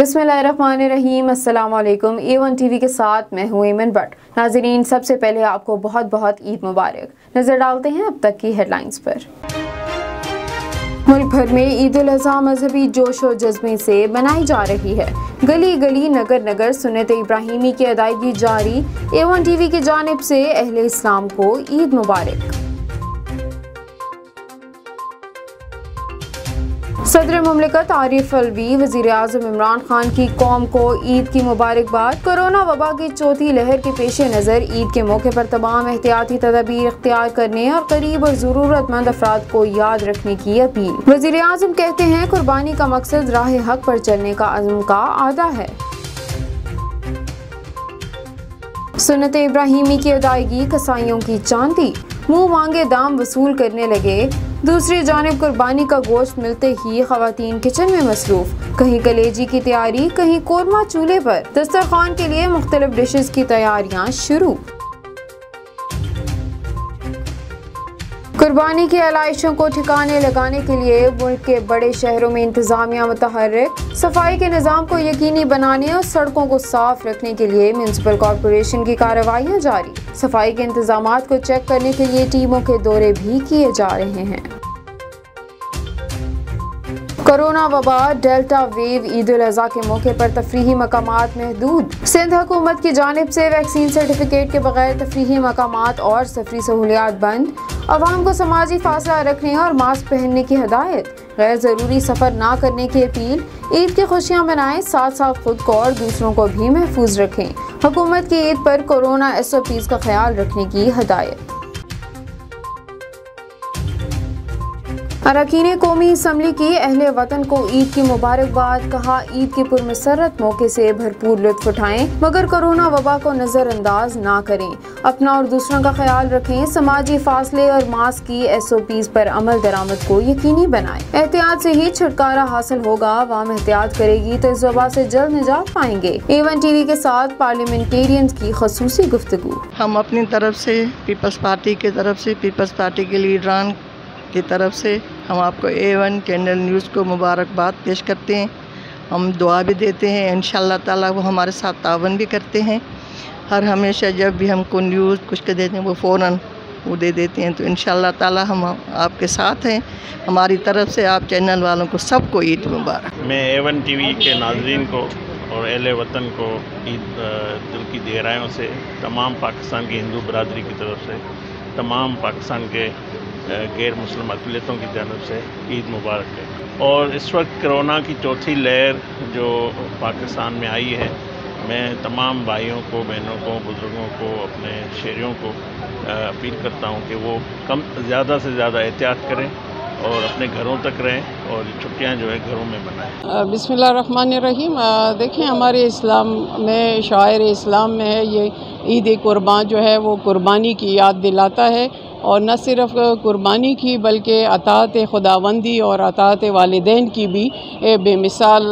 बिस्मिल्लाहिर्रहमानिर्रहीम। अस्सलाम वालेकुम। A1 TV के साथ मैं हूँ ईमन भट्ट। नाज़रीन, सबसे पहले आपको बहुत बहुत ईद मुबारक। नज़र डालते हैं अब तक की हेडलाइंस पर। मुल्क भर में ईद उल अज़हा मजहबी जोश और जज्बे से मनाई जा रही है। गली गली नगर नगर सुन्नत इब्राहिमी की अदायगी जारी। A1 TV की जानिब से अहले इस्लाम को ईद मुबारक। सदर मुमलिकत आरिफ अलवी वज़ीर आज़म इमरान खान की कौम को ईद की मुबारकबाद। कोरोना वबा की चौथी लहर के पेश नज़र ईद के मौके पर तमाम एहतियाती तदाबीर इख्तियार करने और गरीब और ज़रूरतमंद अफराद को याद रखने की अपील। वज़ीर आज़म कहते हैं, कुर्बानी का मकसद राह हक पर चलने का अज़्म का आदा है। सुन्नत इब्राहिमी की अदायगी कसाईयों की चांदी। मुंह मांगे दाम वसूल करने लगे। दूसरी जानिब कुर्बानी का गोश्त मिलते ही खवातीन किचन में मसरूफ। कहीं कलेजी की तैयारी, कहीं कोरमा चूल्हे पर। दस्तरखान के लिए मुख्तलिफ डिशेस की तैयारियां शुरू। कुर्बानी की आलाइशों को ठिकाने लगाने के लिए मुल्क के बड़े शहरों में इंतजामिया मुतहर्रिक। सफाई के निज़ाम को यकीनी बनाने और सड़कों को साफ रखने के लिए म्यूनिसिपल कॉरपोरेशन की कार्रवाइयाँ जारी। सफाई के इंतजामात को चेक करने के लिए टीमों के दौरे भी किए जा रहे हैं। कोरोना वबा डेल्टा वेव ईद उल अज़हा के मौके पर तफरीही मकामात महदूद। सिंध हुकूमत की जानिब से वैक्सीन सर्टिफिकेट के बगैर तफरीही मकामात और सफरी सहूलियात बंद। अवाम को समाजी फासला रखने और मास्क पहनने की हदायत। गैर ज़रूरी सफ़र ना करने की अपील। ईद की खुशियाँ मनाएं, साथ साथ खुद को और दूसरों को भी महफूज रखें। हुकूमत की ईद पर कोरोना SOPs का ख्याल रखने की हदायत। अरकान कौमी असम्बली की अहले वतन को ईद की मुबारकबाद। कहा, ईद के पुरमसरत मौके से भरपूर लुत्फ उठाएं, मगर कोरोना वबा को नज़रअंदाज ना करें। अपना और दूसरों का ख्याल रखें। समाजी फासले और मास्क की SOPs पर अमल दरामद को यकीनी बनाएं। एहतियात से ही छुटकारा हासिल होगा। आवाम एहतियात करेगी तो इस वबा से जल्द निजात पाएंगे। A1 TV के साथ पार्लियामेंटेरियंस की खसूसी गुफ्तगू। हम अपनी तरफ से पीपल्स पार्टी की तरफ से, पीपल्स पार्टी के लीडरान की तरफ से हम आपको A1 चैनल न्यूज़ को मुबारकबाद पेश करते हैं। हम दुआ भी देते हैं, इंशाअल्लाह ताला वो हमारे साथ तावन भी करते हैं। हर हमेशा जब भी हमको न्यूज़ कुछ के देते हैं वो फ़ौरन वो दे देते हैं। तो इंशाअल्लाह ताला हम आपके साथ हैं। हमारी तरफ से आप चैनल वालों को सबको ईद मुबारक। मैं A1 TV के नाज़रीन को और अहले वतन को ईद दिल की गहराइयों से, तमाम पाकिस्तान की हिंदू बरादरी की तरफ से, तमाम पाकिस्तान के गैर मुस्लिम अक़लियतों की जानब से ईद मुबारक है। और इस वक्त कोरोना की चौथी लहर जो पाकिस्तान में आई है, मैं तमाम भाइयों को, बहनों को, बुज़ुर्गों को, अपने शहरियों को अपील करता हूँ कि वो ज़्यादा से ज़्यादा एहतियात करें और अपने घरों तक रहें और छुट्टियाँ जो है घरों में मनाएं। बिस्मिल्लाहिर्रहमानिर्रहीम। देखिए, हमारे इस्लाम में, शायर इस्लाम में है, ये ईद कुर्बान जो है वो कुर्बानी की याद दिलाता है। और न सिर्फ कुर्बानी की बल्कि अताअत खुदावंदी और अताअत वालिदैन की भी बेमिसाल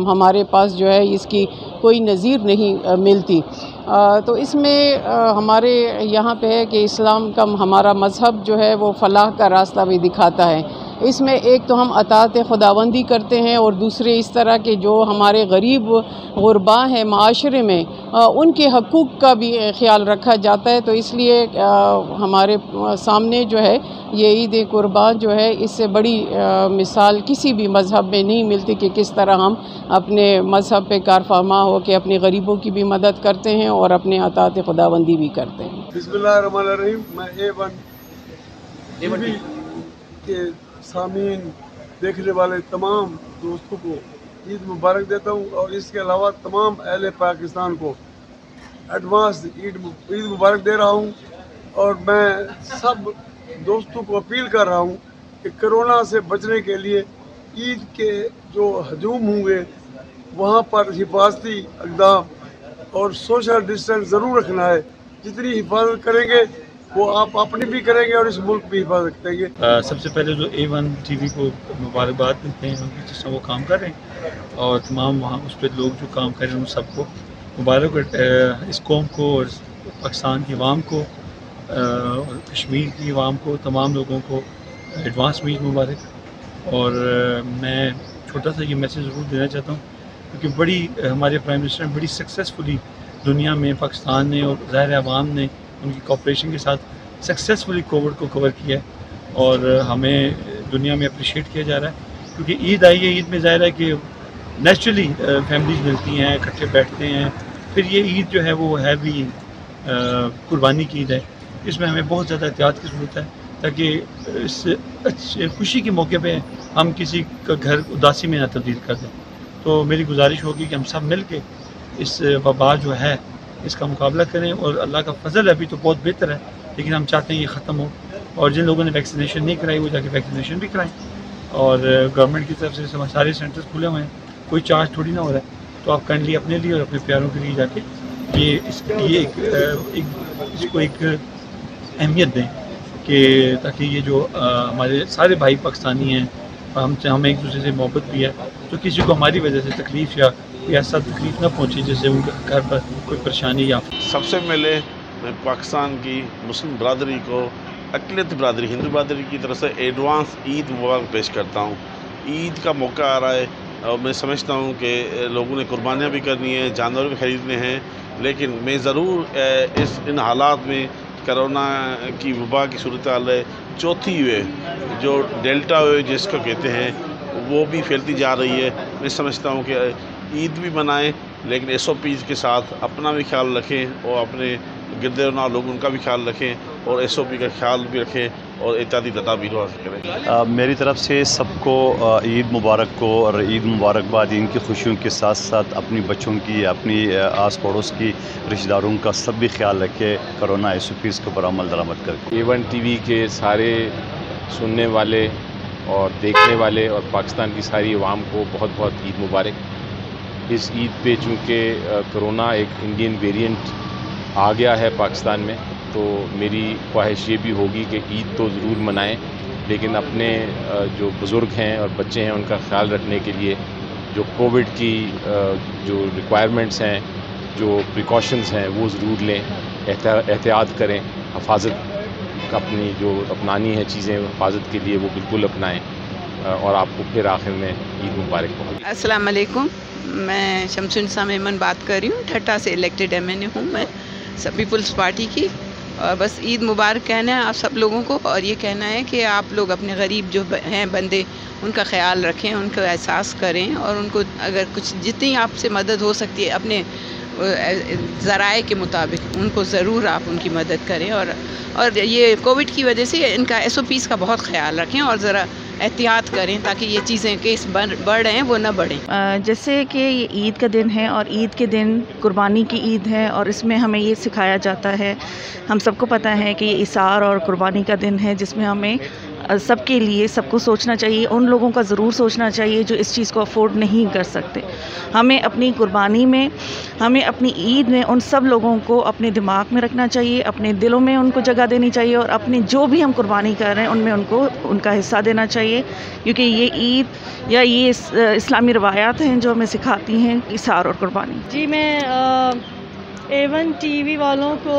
हमारे पास जो है इसकी कोई नज़ीर नहीं मिलती। तो इसमें हमारे यहाँ पे है कि इस्लाम का हमारा मज़हब जो है वो फ़लाह का रास्ता भी दिखाता है। इसमें एक तो हम अताअत खुदावंदी करते हैं और दूसरे इस तरह के जो हमारे गरीब गुरबा हैं माशरे में, उनके हकूक़ का भी ख्याल रखा जाता है। तो इसलिए हमारे सामने जो है ये ईद कुर्बान जो है, इससे बड़ी मिसाल किसी भी मज़हब में नहीं मिलती कि किस तरह हम अपने मज़हब पे कारफरमा हो के अपने गरीबों की भी मदद करते हैं और अपने अताअत खुदावंदी भी करते हैं। बिस्मिल्लाहिर्रहमानिर्रहीम। मैं A1 TV के सामीन, देखने वाले तमाम दोस्तों को ईद मुबारक देता हूँ और इसके अलावा तमाम अहले पाकिस्तान को एडवांस ईद मुबारक दे रहा हूँ। और मैं सब दोस्तों को अपील कर रहा हूँ कि कोरोना से बचने के लिए ईद के जो हजूम होंगे वहाँ पर हिफाजती इक़दाम और सोशल डिस्टेंस ज़रूर रखना है। जितनी हिफाजत करेंगे वो आप अपनी भी करेंगे और इस मुल्क की हिफाजत करेंगे। सबसे पहले जो A1 TV को मुबारकबाद देते हैं उनकी जिसमें वो काम कर रहे हैं, और तमाम वहाँ उस पर लोग जो काम कर रहे हैं उन सबको मुबारक। इस कौम को और पाकिस्तान की आवाम को और कश्मीर की आवाम को, तमाम लोगों को एडवांस ईद मुबारक। और मैं छोटा सा ये मैसेज ज़रूर देना चाहता हूँ, क्योंकि बड़ी हमारे प्राइम मिनिस्टर ने बड़ी सक्सेसफुली दुनिया में, पाकिस्तान ने और ज़ाहिर अवाम ने उनकी कोऑपरेशन के साथ सक्सेसफुली कोविड को कवर किया है और हमें दुनिया में अप्रिशिएट किया जा रहा है। क्योंकि ईद आई है, ईद में ज़ाहिर है कि नेचुरली फैमिलीज मिलती हैं, इकट्ठे बैठते हैं। फिर ये ईद जो है वो है भी कुर्बानी की ईद है, इसमें हमें बहुत ज़्यादा एहतियात की ज़रूरत है ताकि इस अच्छे खुशी के मौके पे हम किसी का घर उदासी में ना तब्दील कर दें। तो मेरी गुजारिश होगी कि हम सब मिल के इस वबा जो है इसका मुकाबला करें और अल्लाह का फजल अभी तो बहुत बेहतर है, लेकिन हम चाहते हैं ये ख़त्म हो और जिन लोगों ने वैक्सीनेशन नहीं कराई वो जाके वैक्सीनेशन भी कराएं। और गवर्नमेंट की तरफ से सारे सेंटर्स खुले हुए हैं, कोई चार्ज थोड़ी ना हो रहा है, तो आप काइंडली अपने लिए और अपने प्यारों के लिए जाके ये इसको एक अहमियत दें कि ताकि ये जो हमारे सारे भाई पाकिस्तानी हैं, हमें एक दूसरे से मोहब्बत भी है, तो किसी को हमारी वजह से तकलीफ़ या कोई ऐसा तकलीफ़ ना पहुँचे जैसे उनके घर पर कोई परेशानी या सबसे पहले मैं पाकिस्तान की मुस्लिम बरादरी को, अक़लियत बरादरी, हिंदू बरादरी की तरफ से एडवांस ईद मुबारक पेश करता हूँ। ईद का मौका आ रहा है और मैं समझता हूँ कि लोगों ने कुर्बानियाँ भी करनी है, जानवर भी ख़रीदने हैं, लेकिन मैं ज़रूर इन हालात में कोरोना की वबा की सूरत हाल है, चौथी वेव जो डेल्टा वेव जिसको कहते हैं वो भी फैलती जा रही है। मैं समझता हूँ कि ईद भी मनाएं लेकिन SOPs के साथ अपना भी ख्याल रखें और अपने गिरदे लोग उनका भी ख्याल रखें और SOP का ख्याल भी रखें और एहतियाती तदाबीर करें। मेरी तरफ से सबको ईद मुबारक को और ईद मुबारकबाद। इनकी खुशियों के साथ साथ अपनी बच्चों की, अपनी आस पड़ोस की रिश्तेदारों का सब भी ख्याल रखे, कोरोना SOPs के ऊपर अमल दरामद करके। A1 TV के सारे सुनने वाले और देखने वाले और पाकिस्तान की सारी अवाम को बहुत बहुत ईद मुबारक। इस ईद पे चूँकि कोरोना एक इंडियन वेरिएंट आ गया है पाकिस्तान में, तो मेरी ख्वाहिश ये भी होगी कि ईद तो ज़रूर मनाएं, लेकिन अपने जो बुज़ुर्ग हैं और बच्चे हैं उनका ख्याल रखने के लिए जो कोविड की जो रिक्वायरमेंट्स हैं, जो प्रिकॉशंस हैं वो ज़रूर लें, एहतियात करें, हिफाजत अपनी जो अपनानी है चीज़ें हिफाजत के लिए वो बिल्कुल अपनाएं और आपको फिर आखिर में ईद मुबारक हो। अस्सलाम वालेकुम, मैं शमसुन्निसा मेमन बात कर रही हूँ। ठट्टा से इलेक्टेड MNA हूँ मैं, सब पीपल्स पार्टी की। और बस ईद मुबारक कहना है आप सब लोगों को और ये कहना है कि आप लोग अपने गरीब जो हैं बंदे उनका ख्याल रखें, उनको एहसास करें और उनको अगर कुछ जितनी आपसे मदद हो सकती है अपने ज़राए के मुताबिक उनको ज़रूर आप उनकी मदद करें। और ये कोविड की वजह से इनका SOPs का बहुत ख्याल रखें और ज़रा एहतियात करें ताकि ये चीज़ें केस बढ़ रहे हैं वो ना बढ़ें। जैसे कि ये ईद का दिन है और ईद के दिन कुर्बानी की ईद है और इसमें हमें ये सिखाया जाता है, हम सबको पता है कि ये इसार और कुर्बानी का दिन है जिसमें हमें सबके लिए सबको सोचना चाहिए, उन लोगों का ज़रूर सोचना चाहिए जो इस चीज़ को अफोर्ड नहीं कर सकते। हमें अपनी कुर्बानी में, हमें अपनी ईद में उन सब लोगों को अपने दिमाग में रखना चाहिए, अपने दिलों में उनको जगह देनी चाहिए और अपने जो भी हम कुर्बानी कर रहे हैं उनमें उनको उनका हिस्सा देना चाहिए, क्योंकि ये ईद या ये इस्लामी रवायात हैं जो हमें सिखाती हैं इसार और कुर्बानी। जी, मैं A1 TV वालों को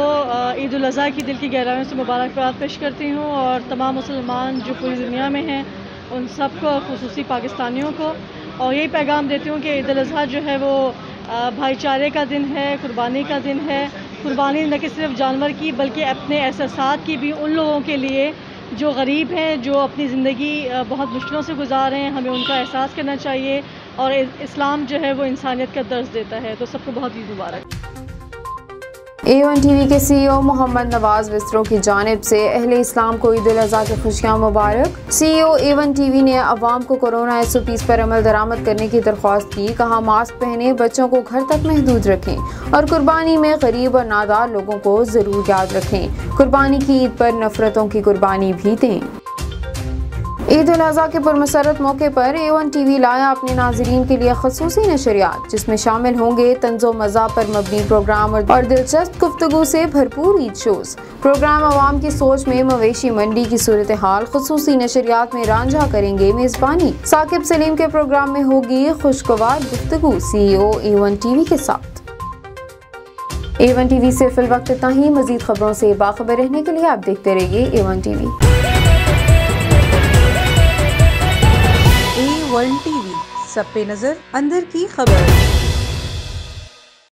ईद उल अज़हा की दिल की गहराइयों से मुबारकबाद पेश करती हूँ और तमाम मुसलमान जो पूरी दुनिया में हैं उन सब को, खुसूसी पाकिस्तानियों को, और यही पैगाम देती हूँ कि ईद उल अज़हा जो है वो भाईचारे का दिन है, कुर्बानी का दिन है। कुर्बानी न कि सिर्फ जानवर की बल्कि अपने एहसासात की भी, उन लोगों के लिए जो गरीब हैं, जो अपनी ज़िंदगी बहुत मुश्किलों से गुजार रहे हैं, हमें उनका एहसास करना चाहिए और इस्लाम जो है वो इंसानियत का दर्स देता है। तो सबको बहुत ईद मुबारक। A1 TV के CEO मोहम्मद नवाज विस्त्रो की जानिब से अहले इस्लाम को ईद उल अज़हा की खुशियाँ मुबारक। CEO A1 TV ने अवाम को कोरोना SOPs पर अमल दरामद करने की दरख्वास्त की। कहा, मास्क पहने, बच्चों को घर तक महदूद रखें और कुर्बानी में गरीब और नादार लोगों को ज़रूर याद रखें। कुर्बानी की ईद पर नफरतों की कुर्बानी भी दें। ईद उल अज़हा के पुरमसरत मौके पर A1 TV लाया अपने नाज़रीन के लिए ख़ुसूसी नशरियात, जिसमें शामिल होंगे तंज़ो मज़ा पर मबनी प्रोग्राम और दिलचस्प गुफ्तगू से भरपूर ईद शोज़। प्रोग्राम अवाम की सोच में मवेशी मंडी की सूरत हाल, ख़ुसूसी नशरियात में रांझा करेंगे मेज़बानी। साकिब सलीम के प्रोग्राम में होगी खुशगवार गुफ्तगू CEO A1 TV के साथ। A1 TV से फिलवक्त इतना ही। मज़ीद खबरों से बाखबर रहने के लिए आप देखते रहिए A1 TV। A1 TV सब पे नजर अंदर की खबर।